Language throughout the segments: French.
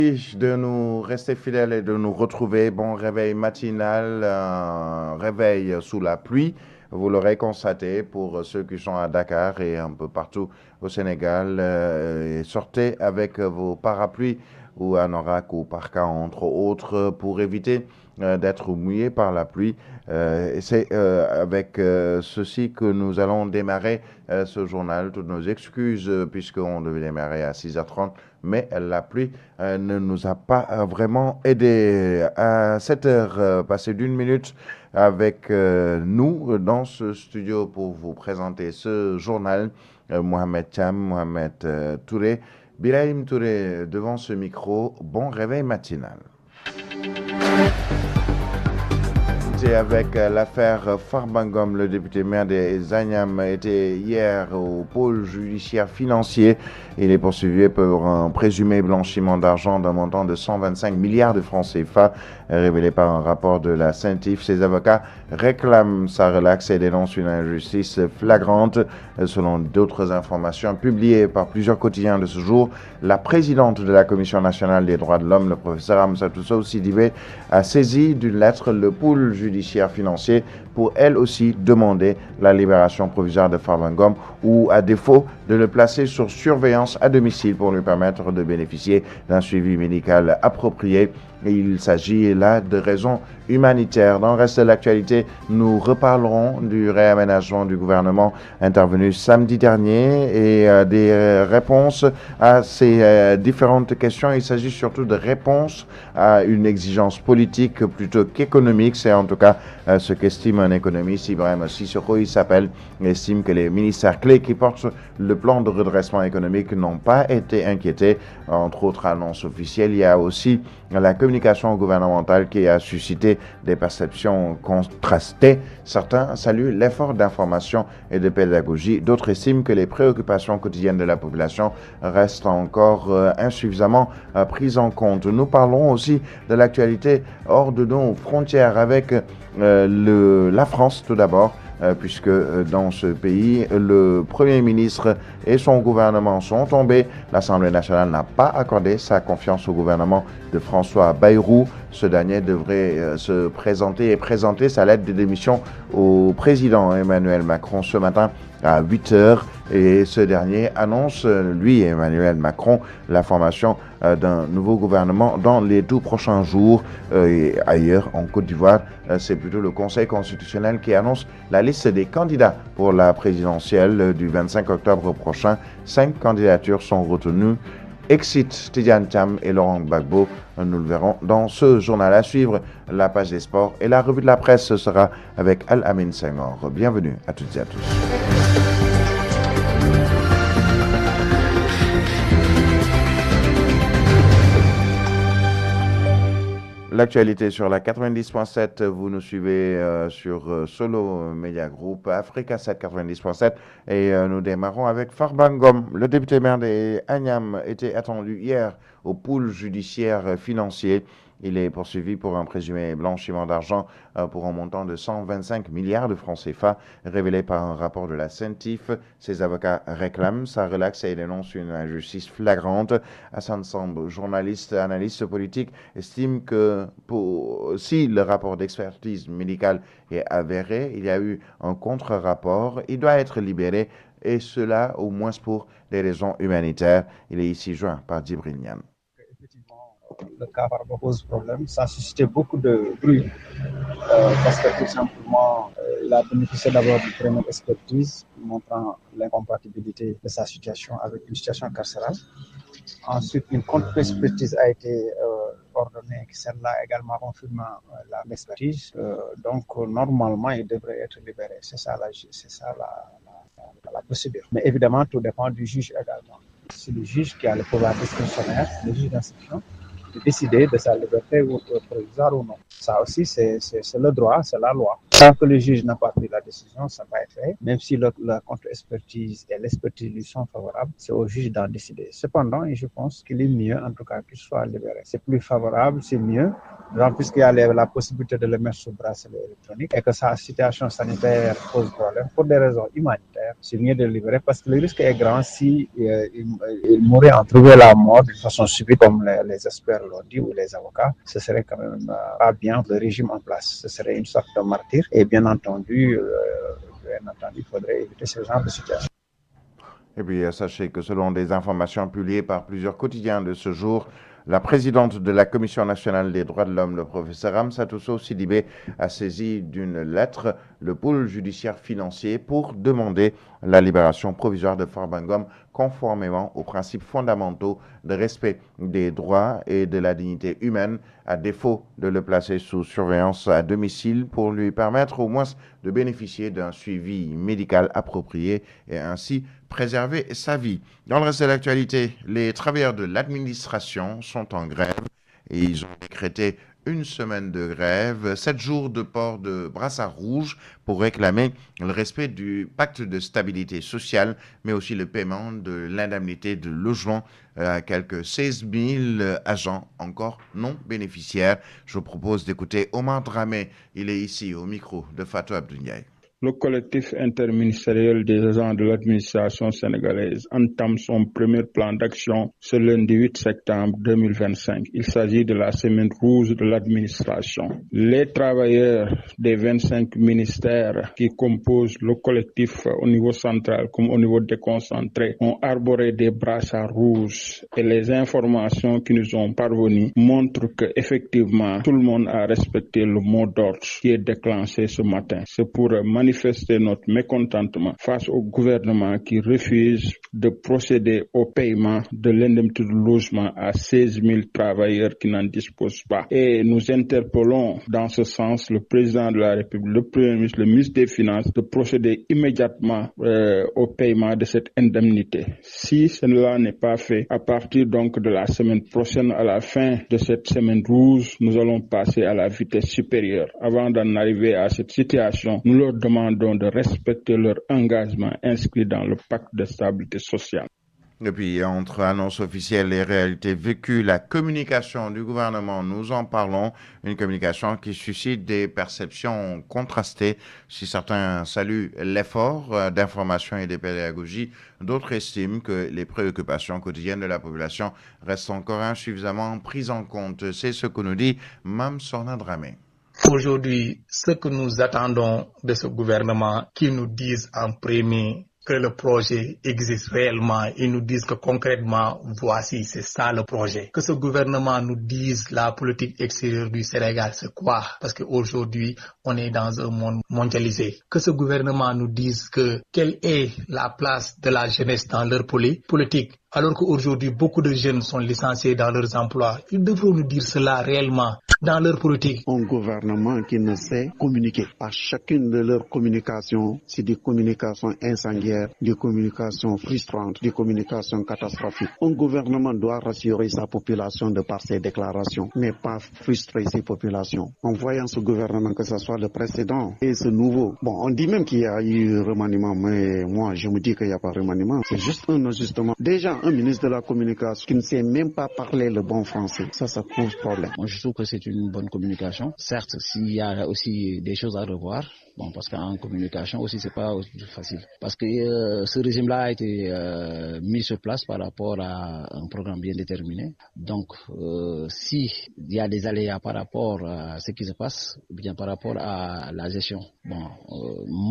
De nous rester fidèles et de nous retrouver. Bon réveil matinal, réveil sous la pluie. Vous l'aurez constaté pour ceux qui sont à Dakar et un peu partout au Sénégal. Sortez avec vos parapluies ou anorak ou parka entre autres pour éviter d'être mouillé par la pluie. Et c'est avec ceci que nous allons démarrer ce journal. Toutes nos excuses puisqu'on devait démarrer à 6h30, mais la pluie ne nous a pas vraiment aidé. À 7h, passé d'une minute avec nous dans ce studio pour vous présenter ce journal. Mohamed Cham, Mohamed Touré, Birahim Touré devant ce micro. Bon réveil matinal. Avec l'affaire Farbangom, le député maire des Agnam était hier au pôle judiciaire financier. Il est poursuivi pour un présumé blanchiment d'argent d'un montant de 125 milliards de francs CFA, révélé par un rapport de la CENTIF. Ses avocats réclament sa relaxe et dénoncent une injustice flagrante. Selon d'autres informations publiées par plusieurs quotidiens de ce jour, la présidente de la Commission nationale des droits de l'homme, le professeur Amsatou Sow Sidibé, a saisi d'une lettre le pôle judiciaire financier pour elle aussi demander la libération provisoire de Farbangom ou à défaut de le placer sur surveillance à domicile pour lui permettre de bénéficier d'un suivi médical approprié. Et il s'agit là de raisons humanitaires. Dans le reste de l'actualité, nous reparlerons du réaménagement du gouvernement intervenu samedi dernier et des réponses à ces différentes questions. Il s'agit surtout de réponses à une exigence politique plutôt qu'économique. C'est en tout cas ce qu'estime un économiste, Ibrahim Sissoko. Il estime que les ministères clés qui portent le plan de redressement économique n'ont pas été inquiétés. Entre autres annonces officielles, il y a aussi la communication gouvernementale qui a suscité des perceptions contrastées. Certains saluent l'effort d'information et de pédagogie. D'autres estiment que les préoccupations quotidiennes de la population restent encore insuffisamment prises en compte. Nous parlons aussi de l'actualité hors de nos frontières avec la France tout d'abord. Puisque dans ce pays, le Premier ministre et son gouvernement sont tombés. L'Assemblée nationale n'a pas accordé sa confiance au gouvernement de François Bayrou. Ce dernier devrait se présenter et présenter sa lettre de démission au président Emmanuel Macron ce matin à 8h. Et ce dernier annonce, lui, Emmanuel Macron, la formation d'un nouveau gouvernement dans les tout prochains jours. Et ailleurs, en Côte d'Ivoire, c'est plutôt le Conseil constitutionnel qui annonce la liste des candidats pour la présidentielle du 25 octobre prochain. 5 candidatures sont retenues. Exit Tidiane Cham et Laurent Gbagbo. Nous le verrons dans ce journal. À suivre, la page des sports et la revue de la presse, ce sera avec Al-Amin Senghor. Bienvenue à toutes et à tous. L'actualité sur la 90.7, vous nous suivez sur Solo Media Group, Africa 7 90.7 et nous démarrons avec Farbangom. Le député maire des Agnam était attendu hier au pôle judiciaire financier. Il est poursuivi pour un présumé blanchiment d'argent pour un montant de 125 milliards de francs CFA, révélé par un rapport de la CENTIF. Ses avocats réclament sa relaxe et dénoncent une injustice flagrante. Hassan Samb, journaliste, analyste politique, estime que si le rapport d'expertise médicale est avéré, il y a eu un contre-rapport, il doit être libéré, et cela au moins pour des raisons humanitaires. Il est ici joint par Djibril Niane. Le cas Farba pose problème. Ça a suscité beaucoup de bruit parce que tout simplement, il a bénéficié d'abord d'une première expertise montrant l'incompatibilité de sa situation avec une situation carcérale. Ensuite, une contre-expertise a été ordonnée, celle-là également confirmant l'expertise. Donc, normalement, il devrait être libéré. C'est ça la procédure. Mais évidemment, tout dépend du juge également. C'est le juge qui a le pouvoir discrétionnaire, le juge d'instruction, de décider de sa liberté provisoire ou non. Ça aussi, c'est le droit, c'est la loi. Tant que le juge n'a pas pris la décision, ça va être fait. Même si la contre-expertise et l'expertise lui sont favorables, c'est au juge d'en décider. Cependant, je pense qu'il est mieux, en tout cas, qu'il soit libéré. C'est plus favorable, c'est mieux. Puisqu'il y a la possibilité de le mettre sous bracelet électronique et que sa situation sanitaire pose problème pour des raisons humanitaires. terre. C'est mieux de le libérer parce que le risque est grand si il mourait en trouver la mort de façon subite, comme les experts l'ont dit ou les avocats. Ce serait quand même pas bien le régime en place. Ce serait une sorte de martyr. Et bien entendu, il faudrait éviter ce genre de situation. Et puis, sachez que selon des informations publiées par plusieurs quotidiens de ce jour, la présidente de la Commission nationale des droits de l'homme, le professeur Amsatou Sidibé, a saisi d'une lettre le pôle judiciaire financier pour demander la libération provisoire de Farba Ngom conformément aux principes fondamentaux de respect des droits et de la dignité humaine, à défaut de le placer sous surveillance à domicile pour lui permettre au moins de bénéficier d'un suivi médical approprié et ainsi préserver sa vie. Dans le reste de l'actualité, les travailleurs de l'administration sont en grève et ils ont décrété une semaine de grève, 7 jours de port de brassard rouge pour réclamer le respect du pacte de stabilité sociale, mais aussi le paiement de l'indemnité de logement à quelques 16 000 agents encore non bénéficiaires. Je vous propose d'écouter Omar Dramé. Il est ici au micro de Fatou Abdouniaï. Le collectif interministériel des agents de l'administration sénégalaise entame son premier plan d'action ce lundi 8 septembre 2025. Il s'agit de la semaine rouge de l'administration. Les travailleurs des 25 ministères qui composent le collectif au niveau central comme au niveau déconcentré ont arboré des brassards rouges et les informations qui nous ont parvenues montrent que effectivement tout le monde a respecté le mot d'ordre qui est déclenché ce matin. C'est pour manifester notre mécontentement face au gouvernement qui refuse de procéder au paiement de l'indemnité de logement à 16 000 travailleurs qui n'en disposent pas. Et nous interpellons dans ce sens le président de la République, le Premier ministre, le ministre des Finances de procéder immédiatement au paiement de cette indemnité. Si cela n'est pas fait, à partir donc de la semaine prochaine, à la fin de cette semaine rouge, nous allons passer à la vitesse supérieure. Avant d'en arriver à cette situation, nous leur demandons de respecter leur engagement inscrit dans le pacte de stabilité sociale. Et puis, entre annonces officielles et réalités vécues, la communication du gouvernement, nous en parlons, une communication qui suscite des perceptions contrastées. Si certains saluent l'effort d'information et de pédagogie, d'autres estiment que les préoccupations quotidiennes de la population restent encore insuffisamment prises en compte. C'est ce que nous dit Mme Sorna Dramé. Aujourd'hui, ce que nous attendons de ce gouvernement, qu'ils nous disent en premier que le projet existe réellement, ils nous disent que concrètement, voici, c'est ça le projet. Que ce gouvernement nous dise la politique extérieure du Sénégal, c'est quoi? Parce qu'aujourd'hui, on est dans un monde mondialisé. Que ce gouvernement nous dise que quelle est la place de la jeunesse dans leur politique. Alors qu'aujourd'hui, beaucoup de jeunes sont licenciés dans leurs emplois. Ils devront nous dire cela réellement dans leur politique. Un gouvernement qui ne sait communiquer. À chacune de leurs communications, c'est des communications incendiaires, des communications frustrantes, des communications catastrophiques. Un gouvernement doit rassurer sa population de par ses déclarations, mais pas frustrer ses populations. En voyant ce gouvernement, que ce soit le précédent et ce nouveau, bon, on dit même qu'il y a eu remaniement, mais moi, je me dis qu'il n'y a pas remaniement. C'est juste un ajustement. Déjà, un ministre de la communication qui ne sait même pas parler le bon français, ça pose problème. Moi, je trouve que c'est une bonne communication. Certes, s'il y a aussi des choses à revoir, bon, parce qu'en communication aussi, c'est pas facile. Parce que ce régime-là a été mis sur place par rapport à un programme bien déterminé. Donc, s'il y a des aléas par rapport à ce qui se passe, ou bien par rapport à la gestion, bon,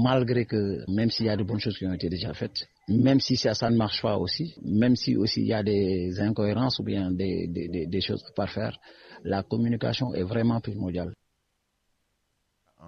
malgré que, même s'il y a de bonnes choses qui ont été déjà faites, même si ça ne marche pas aussi, même si aussi il y a des incohérences ou bien des choses à parfaire, la communication est vraiment primordiale.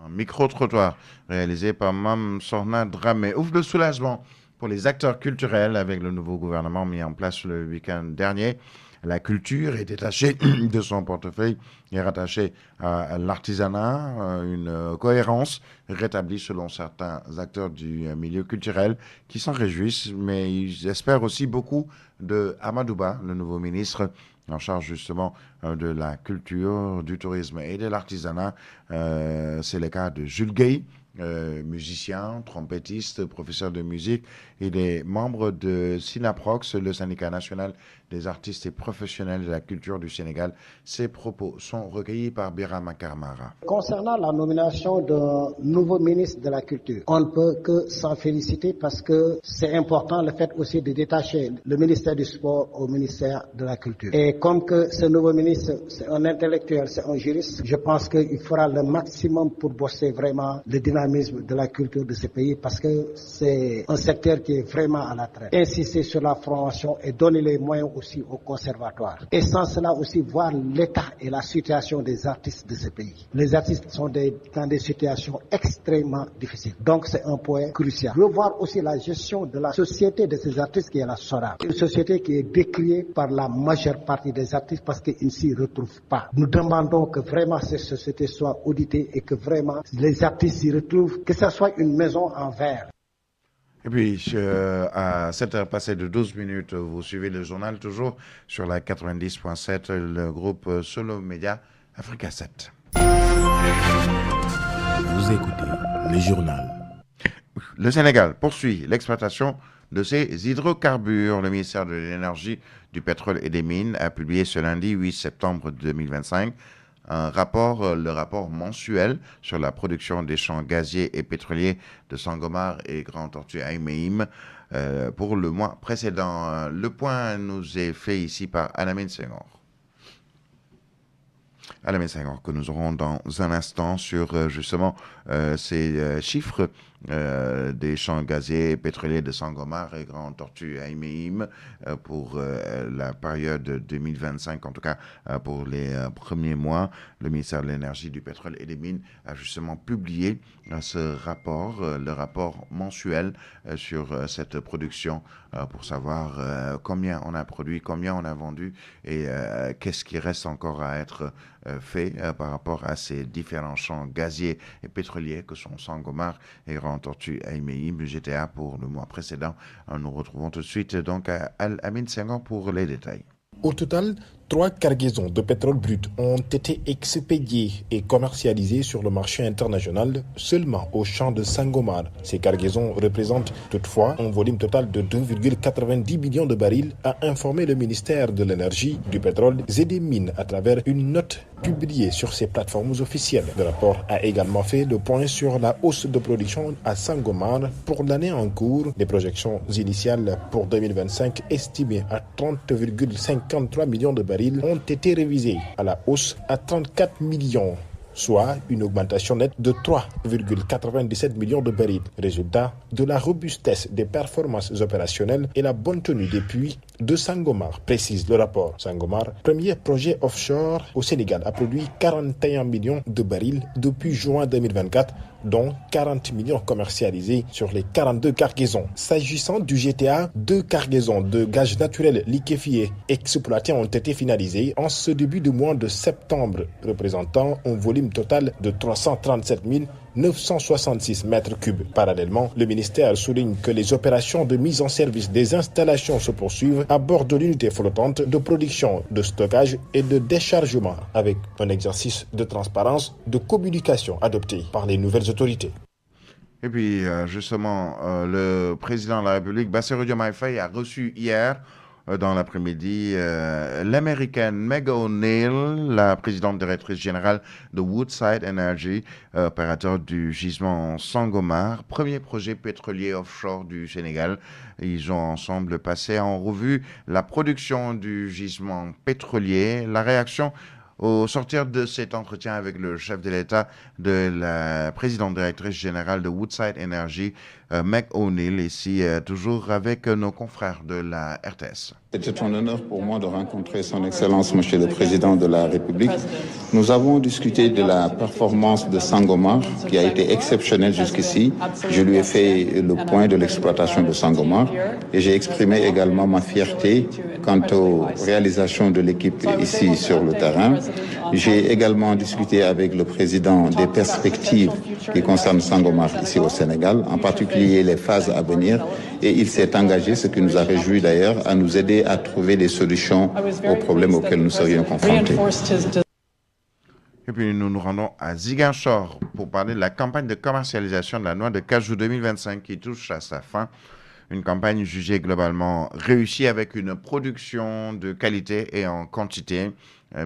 Un micro-trottoir réalisé par Mme Sorna Dramé ouvre le soulagement pour les acteurs culturels avec le nouveau gouvernement mis en place le week-end dernier. La culture est détachée de son portefeuille et rattachée à l'artisanat, une cohérence rétablie selon certains acteurs du milieu culturel qui s'en réjouissent, mais ils espèrent aussi beaucoup de Amadouba, le nouveau ministre en charge justement de la culture, du tourisme et de l'artisanat. C'est le cas de Jules Gueye, musicien, trompettiste, professeur de musique. Il est membre de SYNAPROX, le syndicat national des artistes et professionnels de la culture du Sénégal. Ses propos sont recueillis par Birama Karmara. Concernant la nomination d'un nouveau ministre de la Culture, on ne peut que s'en féliciter parce que c'est important le fait aussi de détacher le ministère du Sport au ministère de la Culture. Et comme que ce nouveau ministre, c'est un intellectuel, c'est un juriste, je pense qu'il fera le maximum pour bosser vraiment le dynamisme de la culture de ce pays parce que c'est un secteur qui est vraiment à la traite. Insister sur la formation et donner les moyens aussi au conservatoire. Et sans cela aussi voir l'état et la situation des artistes de ce pays. Les artistes sont dans des situations extrêmement difficiles. Donc c'est un point crucial. Revoir aussi la gestion de la société de ces artistes qui est la SODAV. Une société qui est décriée par la majeure partie des artistes parce qu'ils ne s'y retrouvent pas. Nous demandons que vraiment cette société soit auditée et que vraiment les artistes s'y retrouvent, que ce soit une maison en verre. Et puis, à 7h passées de 12 minutes, vous suivez le journal toujours sur la 90.7, le groupe Solo Média Africa 7. Vous écoutez le journal. Le Sénégal poursuit l'exploitation de ses hydrocarbures. Le ministère de l'Énergie, du Pétrole et des Mines a publié ce lundi 8 septembre 2025 le rapport mensuel sur la production des champs gaziers et pétroliers de Sangomar et Grand Tortue Ahmeyim pour le mois précédent. Le point nous est fait ici par Alamine Senghor. Alamine Senghor, que nous aurons dans un instant sur justement ces chiffres des champs gaziers et pétroliers de Sangomar et Grand Tortue Ahmeyim pour la période 2025, en tout cas pour les premiers mois. Le ministère de l'Énergie, du Pétrole et des Mines a justement publié ce rapport, le rapport mensuel sur cette production pour savoir combien on a produit, combien on a vendu et qu'est-ce qui reste encore à être fait par rapport à ces différents champs gaziers et pétroliers que sont Sangomar et Grand Tortue Ahmeyim, GTA pour le mois précédent. Nous retrouvons tout de suite donc Al-Amin Senghor pour les détails. Au total, 3 cargaisons de pétrole brut ont été expédiées et commercialisées sur le marché international seulement au champ de Sangomar. Ces cargaisons représentent toutefois un volume total de 2,90 millions de barils, a informé le ministère de l'Énergie, du Pétrole et des Mines à travers une note publiée sur ses plateformes officielles. Le rapport a également fait le point sur la hausse de production à Sangomar pour l'année en cours. Les projections initiales pour 2025 estimées à 30,53 millions de barils ont été révisées à la hausse à 34 millions, soit une augmentation nette de 3,97 millions de barils. Résultat de la robustesse des performances opérationnelles et la bonne tenue des puits de Sangomar, précise le rapport. Sangomar, premier projet offshore au Sénégal, a produit 41 millions de barils depuis juin 2024, dont 40 millions commercialisés sur les 42 cargaisons. S'agissant du GTA, 2 cargaisons de gaz naturel liquéfié exploitées ont été finalisées en ce début de mois de septembre, représentant un volume total de 337 966 mètres cubes. Parallèlement, le ministère souligne que les opérations de mise en service des installations se poursuivent à bord de l'unité flottante de production, de stockage et de déchargement, avec un exercice de transparence, de communication adopté par les nouvelles autorités. Et puis, justement, le président de la République, Bassirou Diomaye Faye, a reçu hier dans l'après-midi l'américaine Meg O'Neill, la présidente directrice générale de Woodside Energy, opérateur du gisement Sangomar, premier projet pétrolier offshore du Sénégal. Ils ont ensemble passé en revue la production du gisement pétrolier, la réaction au sortir de cet entretien avec le chef de l'État de la présidente directrice générale de Woodside Energy, Meg O'Neill, ici toujours avec nos confrères de la RTS. C'était un honneur pour moi de rencontrer son Excellence, Monsieur le Président de la République. Nous avons discuté de la performance de Sangomar, qui a été exceptionnelle jusqu'ici. Je lui ai fait le point de l'exploitation de Sangomar et j'ai exprimé également ma fierté quant aux réalisations de l'équipe ici sur le terrain. J'ai également discuté avec le Président des perspectives qui concernent Sangomar ici au Sénégal, en particulier les phases à venir, et il s'est engagé, ce qui nous a réjouis d'ailleurs, à nous aider à trouver des solutions aux problèmes auxquels nous serions confrontés. Et puis nous nous rendons à Ziguinchor pour parler de la campagne de commercialisation de la noix de cajou 2025 qui touche à sa fin. Une campagne jugée globalement réussie avec une production de qualité et en quantité.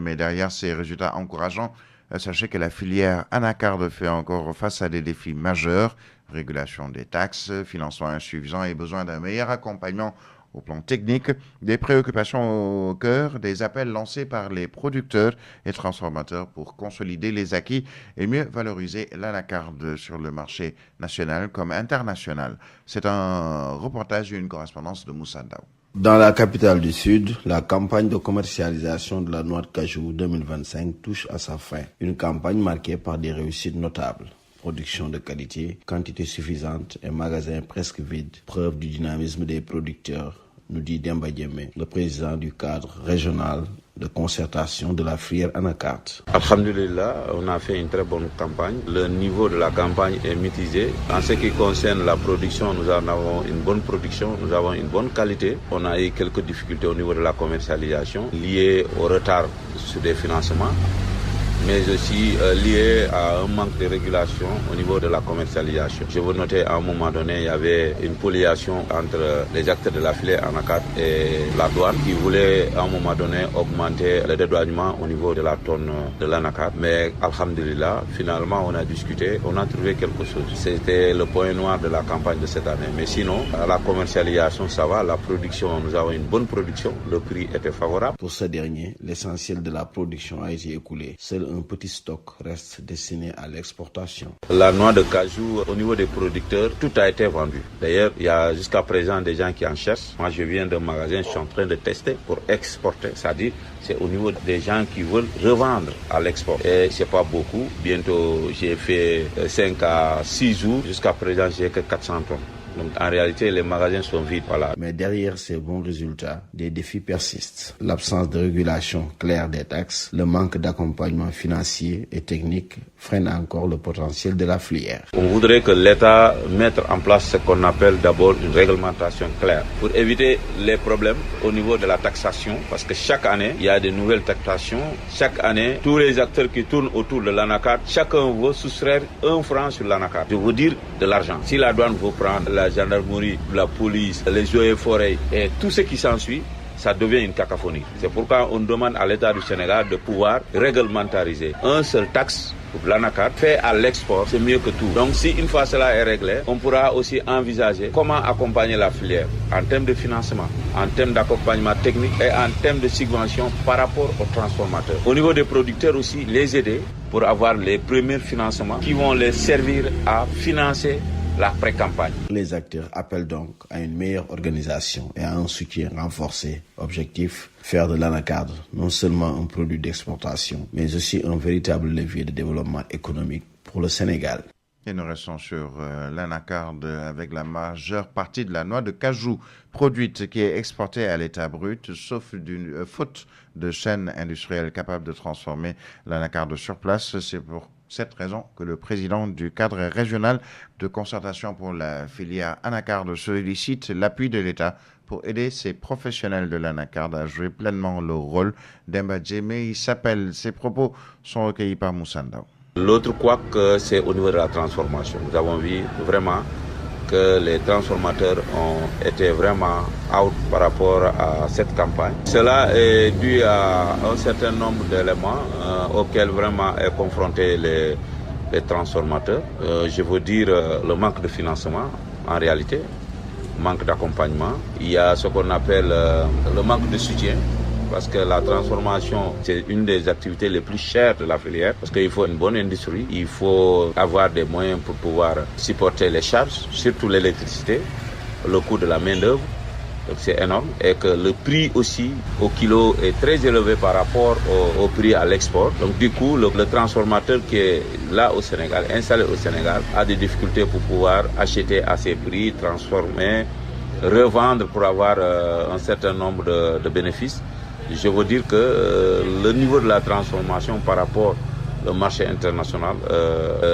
Mais derrière ces résultats encourageants, sachez que la filière anacarde fait encore face à des défis majeurs. Régulation des taxes, financement insuffisant et besoin d'un meilleur accompagnement au plan technique, des préoccupations au cœur des appels lancés par les producteurs et transformateurs pour consolider les acquis et mieux valoriser l'anacarde sur le marché national comme international. C'est un reportage et une correspondance de Moussa Ndao. Dans la capitale du Sud, la campagne de commercialisation de la noix de cajou 2025 touche à sa fin. Une campagne marquée par des réussites notables. Production de qualité, quantité suffisante et magasins presque vides. Preuve du dynamisme des producteurs, nous dit Demba Diémé, le président du cadre régional de concertation de la filière anacarde. Alhamdulillah, on a fait une très bonne campagne. Le niveau de la campagne est mitigé. En ce qui concerne la production, nous en avons une bonne production, nous avons une bonne qualité. On a eu quelques difficultés au niveau de la commercialisation liées au retard sur des financements, mais aussi lié à un manque de régulation au niveau de la commercialisation. Je veux noter à un moment donné, il y avait une spoliation entre les acteurs de la filière anacarde et la douane qui voulait à un moment donné augmenter le dédouanement au niveau de la tonne de l'anacarde. Mais alhamdulillah, finalement on a discuté, on a trouvé quelque chose. C'était le point noir de la campagne de cette année. Mais sinon, à la commercialisation ça va, la production, nous avons une bonne production, le prix était favorable. Pour ce dernier, l'essentiel de la production a été écoulé. Seul un petit stock reste destiné à l'exportation. La noix de cajou, au niveau des producteurs, tout a été vendu. D'ailleurs, il y a jusqu'à présent des gens qui en cherchent. Moi, je viens d'un magasin, je suis en train de tester pour exporter. C'est-à-dire, c'est au niveau des gens qui veulent revendre à l'export. Et c'est pas beaucoup. Bientôt, j'ai fait 5 à 6 jours. Jusqu'à présent, j'ai que 400 tonnes. Donc en réalité, les magasins sont vides. Voilà. Mais derrière ces bons résultats, des défis persistent. L'absence de régulation claire des taxes, le manque d'accompagnement financier et technique freinent encore le potentiel de la filière. On voudrait que l'État mette en place ce qu'on appelle d'abord une réglementation claire pour éviter les problèmes au niveau de la taxation. Parce que chaque année, il y a de nouvelles taxations. Chaque année, tous les acteurs qui tournent autour de l'anacarde, chacun veut soustraire 1 franc sur l'anacarde. Je veux dire de l'argent. Si la douane veut prendre la gendarmerie, la police, les eaux et forêts et tout ce qui s'ensuit, ça devient une cacophonie. C'est pourquoi on demande à l'État du Sénégal de pouvoir réglementariser un seul taxe pour l'anacarde fait à l'export, c'est mieux que tout. Donc si une fois cela est réglé, on pourra aussi envisager comment accompagner la filière en termes de financement, en termes d'accompagnement technique et en termes de subvention par rapport aux transformateurs. Au niveau des producteurs aussi, les aider pour avoir les premiers financements qui vont les servir à financer la pré-campagne. Les acteurs appellent donc à une meilleure organisation et à un soutien renforcé. Objectif, faire de l'anacarde non seulement un produit d'exportation, mais aussi un véritable levier de développement économique pour le Sénégal. Et nous restons sur l'anacarde avec la majeure partie de la noix de cajou produite qui est exportée à l'état brut, sauf d'une faute de chaîne industrielle capable de transformer l'anacarde sur place. C'est pour cette raison que le président du cadre régional de concertation pour la filière anacarde sollicite l'appui de l'État pour aider ces professionnels de l'anacarde à jouer pleinement leur rôle. Demba Diémé, ses propos sont recueillis par Moussa Ndao. L'autre couac, c'est au niveau de la transformation. Nous avons vu vraiment que les transformateurs ont été vraiment out par rapport à cette campagne. Cela est dû à un certain nombre d'éléments auxquels vraiment est confronté les transformateurs. Je veux dire le manque de financement en réalité, manque d'accompagnement. Il y a ce qu'on appelle le manque de soutien. Parce que la transformation, c'est une des activités les plus chères de la filière. Parce qu'il faut une bonne industrie, il faut avoir des moyens pour pouvoir supporter les charges, surtout l'électricité, le coût de la main-d'œuvre. Donc c'est énorme. Et que le prix aussi au kilo est très élevé par rapport au prix à l'export. Donc du coup, le transformateur qui est là au Sénégal, installé au Sénégal, a des difficultés pour pouvoir acheter à ces prix, transformer, revendre pour avoir un certain nombre de bénéfices. Je veux dire que le niveau de la transformation par rapport au marché international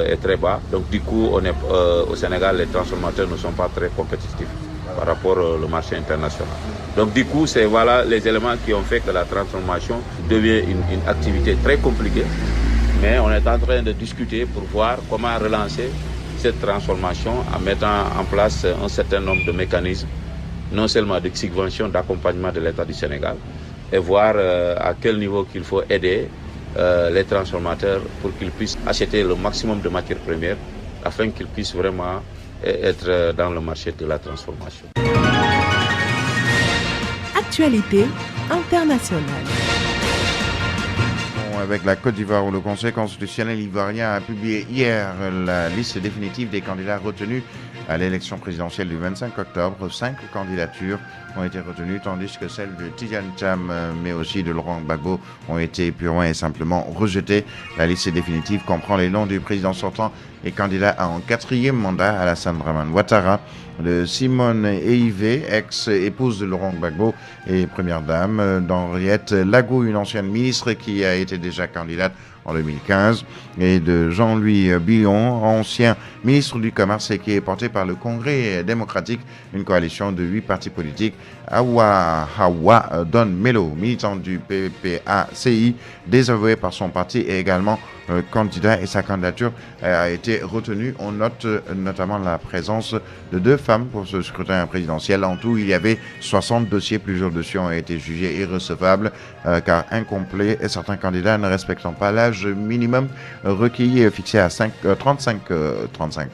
est très bas. Donc du coup, au Sénégal, les transformateurs ne sont pas très compétitifs par rapport au marché international. Donc du coup, c'est voilà les éléments qui ont fait que la transformation devient une activité très compliquée Mais on est en train de discuter pour voir comment relancer cette transformation en mettant en place un certain nombre de mécanismes, non seulement de subventions, d'accompagnement de l'État du Sénégal, et voir à quel niveau qu'il faut aider les transformateurs pour qu'ils puissent acheter le maximum de matières premières afin qu'ils puissent vraiment être dans le marché de la transformation. Actualité internationale. Avec la Côte d'Ivoire, où le Conseil constitutionnel ivoirien a publié hier la liste définitive des candidats retenus à l'élection présidentielle du 25 octobre. 5 candidatures ont été retenues, tandis que celles de Tidjane Cham, mais aussi de Laurent Gbagbo, ont été purement et simplement rejetées. La liste définitive comprend les noms du président sortant et candidat en 4e mandat, Alassane Dramane Ouattara, de Simone Eivé, ex-épouse de Laurent Gbagbo et première dame, d'Henriette Lagou, une ancienne ministre qui a été déjà candidate en 2015, et de Jean-Louis Billon, ancien ministre du Commerce et qui est porté par le Congrès démocratique, une coalition de 8 partis politiques. Awa Don Melo, militant du PPACI, désavoué par son parti et également candidat, et sa candidature a été retenue. On note notamment la présence de 2 femmes pour ce scrutin présidentiel. En tout, il y avait 60 dossiers. Plusieurs dossiers ont été jugés irrecevables car incomplets, et certains candidats ne respectant pas l'âge minimum requis fixé à 35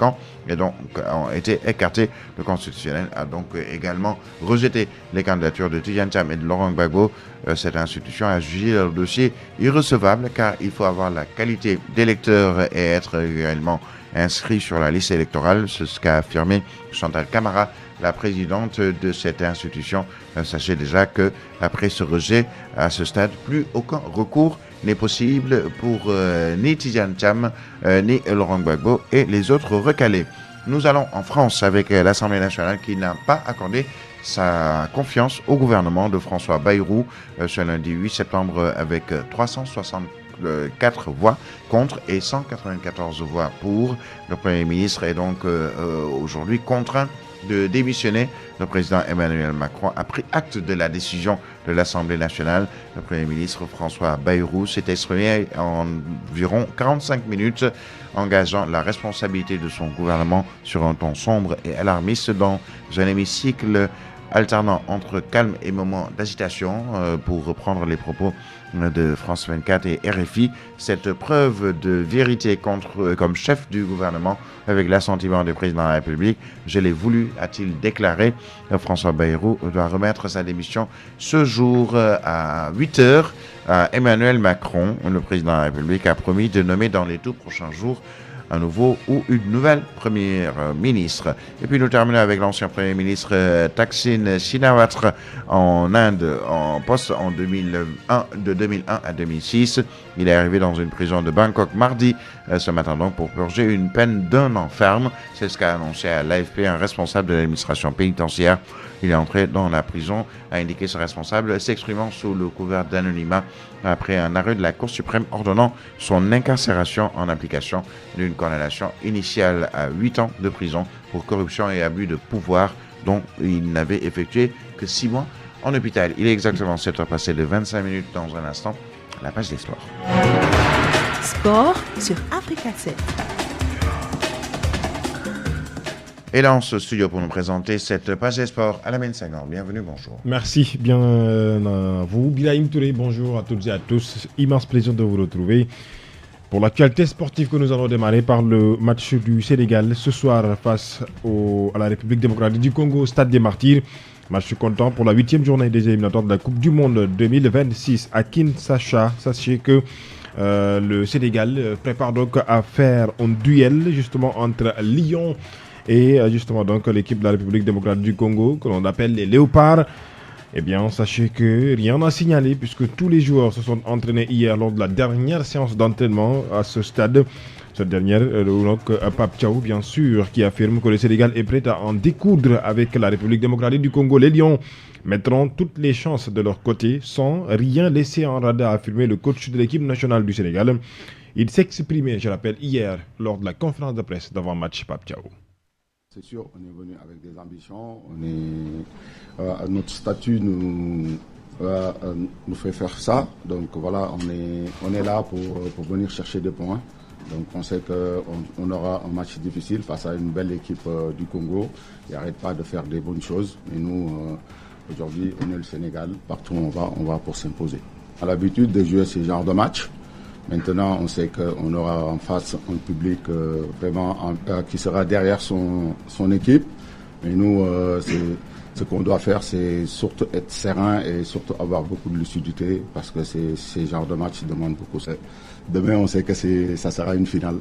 ans et donc ont été écartés. Le Constitutionnel a donc également rejeté les candidatures de Tidjane Cham et de Laurent Gbagbo. Cette institution a jugé leur dossier irrecevable car il faut avoir la qualité d'électeur et être réellement inscrit sur la liste électorale. C'est ce qu'a affirmé Chantal Camara, la présidente de cette institution. Sachez déjà que après ce rejet, à ce stade, plus aucun recours n'est possible pour ni Tidjane Cham ni Laurent Gbagbo et les autres recalés. Nous allons en France avec l'Assemblée nationale qui n'a pas accordé sa confiance au gouvernement de François Bayrou ce lundi 8 septembre avec 364 voix contre et 194 voix pour. Le Premier ministre est donc aujourd'hui contraint de démissionner. Le président Emmanuel Macron a pris acte de la décision de l'Assemblée nationale. Le Premier ministre François Bayrou s'est exprimé en environ 45 minutes, engageant la responsabilité de son gouvernement sur un ton sombre et alarmiste dans un hémicycle alternant entre calme et moments d'agitation, pour reprendre les propos de France 24 et RFI. Cette preuve de vérité comme chef du gouvernement, avec l'assentiment du président de la République, je l'ai voulu, a-t-il déclaré. François Bayrou doit remettre sa démission ce jour à 8h. Emmanuel Macron, le président de la République, a promis de nommer dans les tout prochains jours un nouveau ou une nouvelle première ministre. Et puis nous terminons avec l'ancien premier ministre Thaksin Shinawatra en Inde, en poste en 2001 à 2006. Il est arrivé dans une prison de Bangkok mardi, ce matin donc, pour purger une peine d'1 an ferme. C'est ce qu'a annoncé à l'AFP un responsable de l'administration pénitentiaire. Il est entré dans la prison, a indiqué ce responsable, s'exprimant sous le couvert d'anonymat après un arrêt de la Cour suprême ordonnant son incarcération en application d'une condamnation initiale à 8 ans de prison pour corruption et abus de pouvoir dont il n'avait effectué que 6 mois en hôpital. Il est exactement 7h passées de 25 minutes dans un instant. La page des sports. Sport sur Africa 7. Et dans ce studio pour nous présenter cette page des sports, Alamine Senghor. Bienvenue, bonjour. Merci bien à vous. Bilaïm Touré, bonjour à toutes et à tous. Immense plaisir de vous retrouver pour l'actualité sportive que nous allons démarrer par le match du Sénégal ce soir face à la République démocratique du Congo, Stade des Martyrs. Match comptant pour la 8e journée des éliminatoires de la Coupe du Monde 2026 à Kinshasa. Sachez que le Sénégal prépare donc à faire un duel justement entre Lyon et justement donc l'équipe de la République démocratique du Congo que l'on appelle les Léopards. Eh bien, sachez que rien n'a signalé puisque tous les joueurs se sont entraînés hier lors de la dernière séance d'entraînement à ce stade. Cette dernière, donc Pape Thiaw, bien sûr, qui affirme que le Sénégal est prêt à en découdre avec la République démocratique du Congo. Les Lions mettront toutes les chances de leur côté sans rien laisser en rade, a affirmé le coach de l'équipe nationale du Sénégal. Il s'exprimait, je rappelle, hier lors de la conférence de presse d'avant-match Pape Thiaw. C'est sûr, on est venu avec des ambitions. Notre statut nous nous fait faire ça. Donc voilà, on est là pour venir chercher des points. Donc on sait qu'on aura un match difficile face à une belle équipe du Congo. Ils n'arrêtent pas de faire des bonnes choses. Et nous, aujourd'hui, on est le Sénégal. Partout où on va pour s'imposer. On a l'habitude de jouer ce genre de match. Maintenant, on sait qu'on aura en face un public vraiment qui sera derrière son équipe. Mais nous, ce qu'on doit faire, c'est surtout être serein et surtout avoir beaucoup de lucidité parce que ces genres de matchs demandent beaucoup. Demain, on sait que ça sera une finale.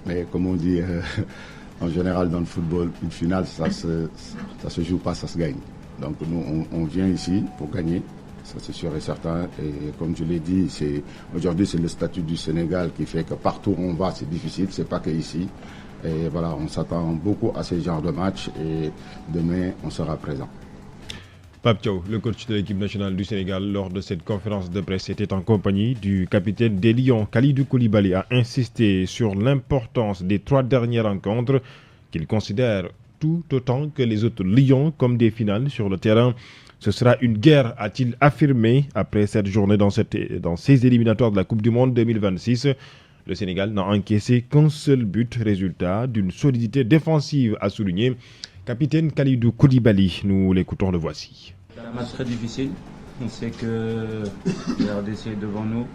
Mais comme on dit en général dans le football, une finale, ça se joue pas, ça se gagne. Donc nous, on vient ici pour gagner. Ça, c'est sûr et certain. Et comme je l'ai dit, aujourd'hui, c'est le statut du Sénégal qui fait que partout où on va, c'est difficile. C'est pas que ici. Et voilà, on s'attend beaucoup à ces genres de matchs. Et demain, on sera présent. Pape Thiaw, le coach de l'équipe nationale du Sénégal, lors de cette conférence de presse, était en compagnie du capitaine des Lions, Kalidou Koulibaly, a insisté sur l'importance des 3 dernières rencontres qu'il considère tout autant que les autres Lions comme des finales sur le terrain. Ce sera une guerre, a-t-il affirmé, après cette journée dans ces éliminatoires de la Coupe du Monde 2026. Le Sénégal n'a encaissé qu'un seul but, résultat d'une solidité défensive, a souligné capitaine Kalidou Koulibaly. Nous l'écoutons, le voici. C'est un match très difficile. On sait que la RDC est devant nous.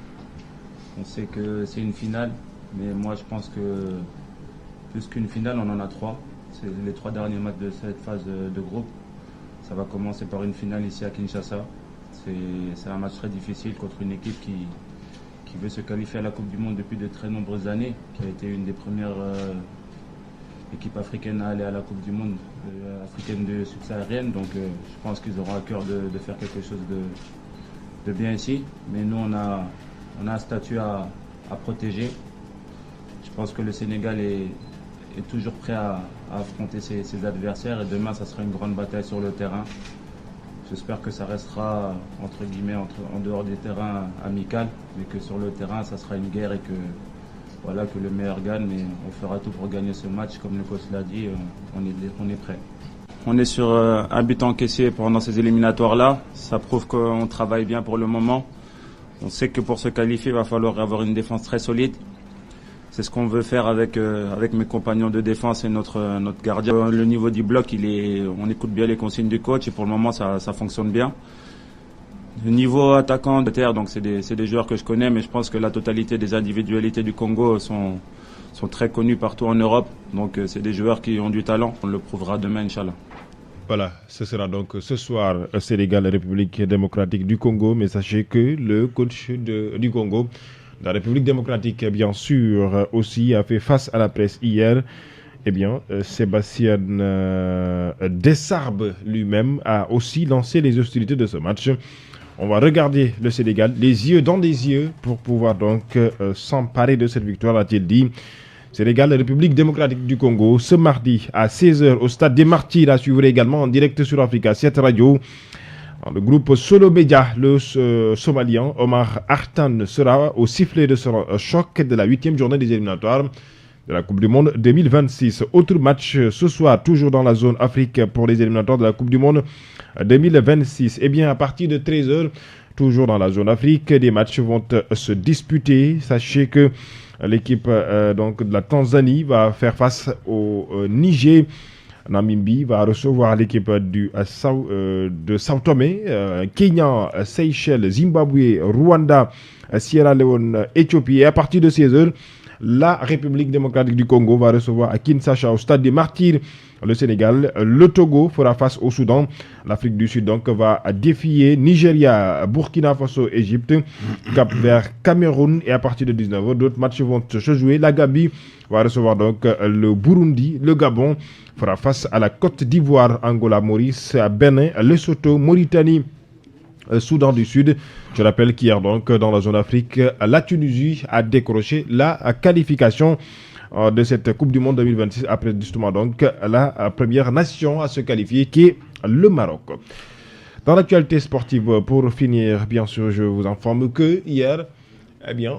On sait que c'est une finale. Mais moi, je pense que plus qu'une finale, on en a 3. C'est les 3 derniers matchs de cette phase de groupe. Ça va commencer par une finale ici à Kinshasa. C'est un match très difficile contre une équipe qui veut se qualifier à la Coupe du Monde depuis de très nombreuses années, qui a été une des premières équipes africaines à aller à la Coupe du Monde africaine subsaharienne. Donc je pense qu'ils auront à cœur de faire quelque chose de bien ici. Mais nous, on a un statut à protéger. Je pense que le Sénégal est toujours prêt à affronter ses adversaires et demain ça sera une grande bataille sur le terrain. J'espère que ça restera entre guillemets en dehors des terrains amical, mais que sur le terrain ça sera une guerre et que le meilleur gagne. Mais on fera tout pour gagner ce match, comme le coach l'a dit, on est prêt. On est sur un but encaissé pendant ces éliminatoires là. Ça prouve qu'on travaille bien pour le moment. On sait que pour se qualifier il va falloir avoir une défense très solide. C'est ce qu'on veut faire avec mes compagnons de défense et notre gardien. Le niveau du bloc, on écoute bien les consignes du coach et pour le moment ça fonctionne bien. Le niveau attaquant de terre, donc c'est des joueurs que je connais, mais je pense que la totalité des individualités du Congo sont très connues partout en Europe. Donc c'est des joueurs qui ont du talent. On le prouvera demain, Inch'Allah. Voilà, ce sera donc ce soir Sénégal, République démocratique du Congo. Mais sachez que le coach du Congo, la République démocratique, bien sûr, aussi a fait face à la presse hier. Eh bien, Sébastien Dessarbe lui-même a aussi lancé les hostilités de ce match. On va regarder le Sénégal, les yeux dans les yeux, pour pouvoir donc s'emparer de cette victoire, a-t-il dit. Sénégal, République démocratique du Congo, ce mardi à 16h au stade des Martyrs, à suivre également en direct sur Africa 7 Radio. Le groupe Solo Media, le Somalien Omar Artan sera au sifflet de ce choc de la 8e journée des éliminatoires de la Coupe du Monde 2026. Autre match ce soir, toujours dans la zone Afrique pour les éliminatoires de la Coupe du Monde 2026. Eh bien, à partir de 13h, toujours dans la zone Afrique, des matchs vont se disputer. Sachez que l'équipe donc de la Tanzanie va faire face au Niger. Namibie va recevoir l'équipe de Sao Tomé, Kenya, Seychelles, Zimbabwe, Rwanda, Sierra Leone, Éthiopie. Et à partir de 16h, la République démocratique du Congo va recevoir à Kinshasa au stade des Martyrs le Sénégal. Le Togo fera face au Soudan. L'Afrique du Sud donc va défier Nigeria, Burkina Faso, Égypte, Cap-Vert, Cameroun. Et à partir de 19h, d'autres matchs vont se jouer. La Gambie va recevoir donc le Burundi. Le Gabon fera face à la Côte d'Ivoire, Angola, Maurice, Bénin, Lesotho, Mauritanie, Soudan du Sud. Je rappelle qu'hier donc dans la zone Afrique, la Tunisie a décroché la qualification de cette Coupe du Monde 2026 après justement donc la première nation à se qualifier qui est le Maroc. Dans l'actualité sportive, pour finir, bien sûr, je vous informe que hier, eh bien,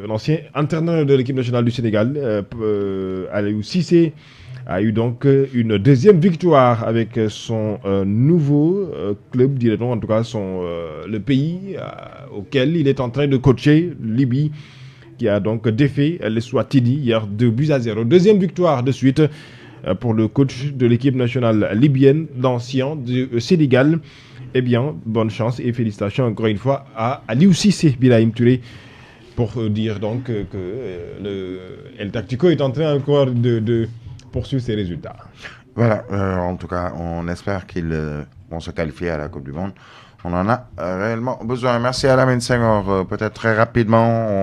l'ancien entraîneur de l'équipe nationale du Sénégal, Aliou Cissé, a eu donc une deuxième victoire avec son nouveau club, dirait-on, en tout cas le pays auquel il est en train de coacher, Libye, qui a donc défait l'Eswatini hier 2-0. Deuxième victoire de suite pour le coach de l'équipe nationale libyenne, l'ancien du Sénégal. Eh bien, bonne chance et félicitations encore une fois à Aliou Cissé, Birahim Touré, pour dire donc que El Tactico est en train encore de poursuivre ses résultats. Voilà, en tout cas, on espère qu'ils vont se qualifier à la Coupe du Monde. On en a réellement besoin. Merci à Lamine Senghor. Peut-être très rapidement,